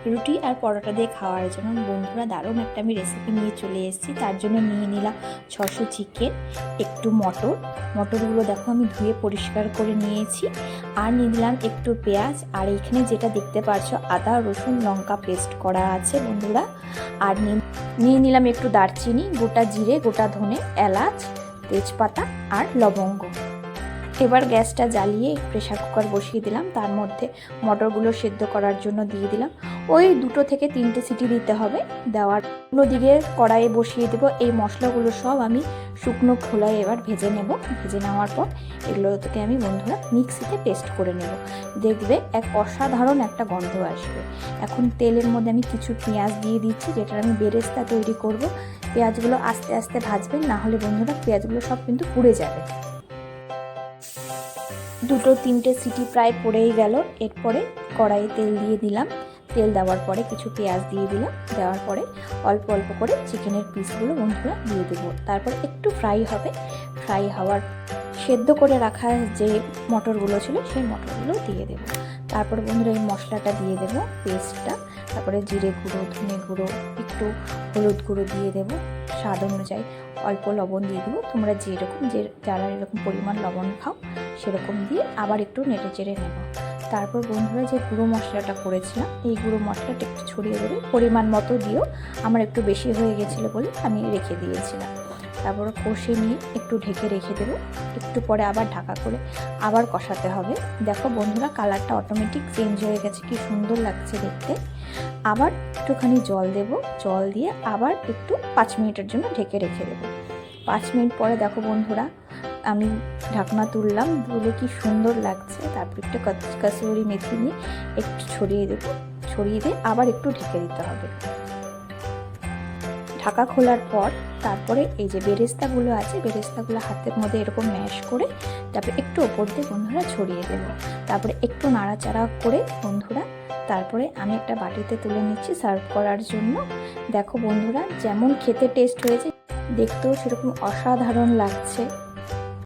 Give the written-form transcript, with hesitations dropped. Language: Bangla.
রুটি আর পরোটা দিয়ে খাওয়ার জন্য বন্ধুরা দারুণ একটা আমি রেসিপি নিয়ে চলে এসেছি। তার জন্য নিয়ে নিলাম 600 চিকেন, একটু মটরগুলো দেখো আমি ধুয়ে পরিষ্কার করে নিয়েছি। আর নিয়ে নিলাম একটু পেঁয়াজ, আর এখানে যেটা দেখতে পাচ্ছ আদা রসুন লঙ্কা পেস্ট করা আছে বন্ধুরা। আর নিয়ে নিলাম একটু দারচিনি, গোটা জিরে, গোটা ধনে, এলাচ, তেজপাতা আর লবঙ্গ। এবার গ্যাসটা জ্বালিয়ে প্রেসার কুকার বসিয়ে দিলাম। তার মধ্যে মটরগুলো সেদ্ধ করার জন্য দিয়ে দিলাম। ওই 2 থেকে 3টে সিটি দিতে হবে। দেওয়ার অন্যদিকে কড়াইয়ে বসিয়ে দেবো। এই মশলাগুলো সব আমি শুকনো খোলায় এবার ভেজে নেব। ভেজে নেওয়ার পর এগুলো থেকে আমি বন্ধুরা মিক্সিতে পেস্ট করে নেব। দেখবে এক অসাধারণ একটা গন্ধ আসবে। এখন তেলের মধ্যে আমি কিছু পেঁয়াজ দিয়ে দিচ্ছি, যেটা আমি বেরেস্তা তৈরি করব। পেঁয়াজগুলো আস্তে আস্তে ভাজবেন, না হলে বন্ধুরা পেঁয়াজগুলো সব কিন্তু পুড়ে যাবে। 2-3টে সিটি প্রায় পড়েই গেল। এরপরে কড়াইয়ে তেল দিয়ে দিলাম। তেল দেওয়ার পরে কিছু পেঁয়াজ দিয়ে দিলাম। দেওয়ার পরে অল্প অল্প করে চিকেনের পিসগুলো বন্ধুরা দিয়ে দেবো। তারপর একটু ফ্রাই হবে। ফ্রাই হওয়ার সেদ্ধ করে রাখা যে মটরগুলো ছিল সেই মটরগুলো দিয়ে দেবো। তারপর বন্ধুরা এই মশলাটা দিয়ে দেবো, পেস্টটা। তারপরে জিরে গুঁড়ো, ধনে গুঁড়ো, একটু হলুদ গুঁড়ো দিয়ে দেবো, স্বাদ অনুযায়ী অল্প লবণ দিয়ে দেবো। তোমরা যারা এরকম পরিমাণ লবণ খাও সেরকম দিয়ে আবার একটু নেড়ে চেড়ে নেব। তারপর বন্ধুরা যে গুঁড়ো মশলাটা করেছিলাম এই গুঁড়ো মশলাটা একটু ছড়িয়ে দেবে, পরিমাণ মতো দিও। আমার একটু বেশি হয়ে গেছিলো বলে আমি রেখে দিয়েছিলাম। তারপর কষে নিয়ে একটু ঢেকে রেখে দেবো। একটু পরে আবার ঢাকা করে আবার কষাতে হবে। দেখো বন্ধুরা কালারটা অটোমেটিক চেঞ্জ হয়ে গেছে, কি সুন্দর লাগছে দেখতে। আবার একটুখানি জল দেব। জল দিয়ে আবার একটু 5 মিনিটের জন্য ঢেকে রেখে দেবো। 5 মিনিট পরে দেখো বন্ধুরা আমি ঢাকনা তুললাম, তুলে কি সুন্দর লাগছে। তারপর একটু কাসুরি মেথি নিয়ে একটু ছড়িয়ে দেবো। ছড়িয়ে দিয়ে আবার একটু ঢেকে দিতে হবে। ঢাকা খোলার পর তারপরে এই যে বেরেস্তাগুলো আছে, বেরেস্তাগুলো হাতের মধ্যে এরকম ম্যাশ করে তারপরে একটু ওপর দিয়ে বন্ধুরা ছড়িয়ে দেবো। তারপরে একটু নাড়াচাড়া করে বন্ধুরা তারপরে আমি একটা বাটিতে তুলে নিচ্ছি সার্ভ করার জন্য। দেখো বন্ধুরা যেমন খেতে টেস্ট হয়েছে, দেখতেও সেরকম অসাধারণ লাগছে।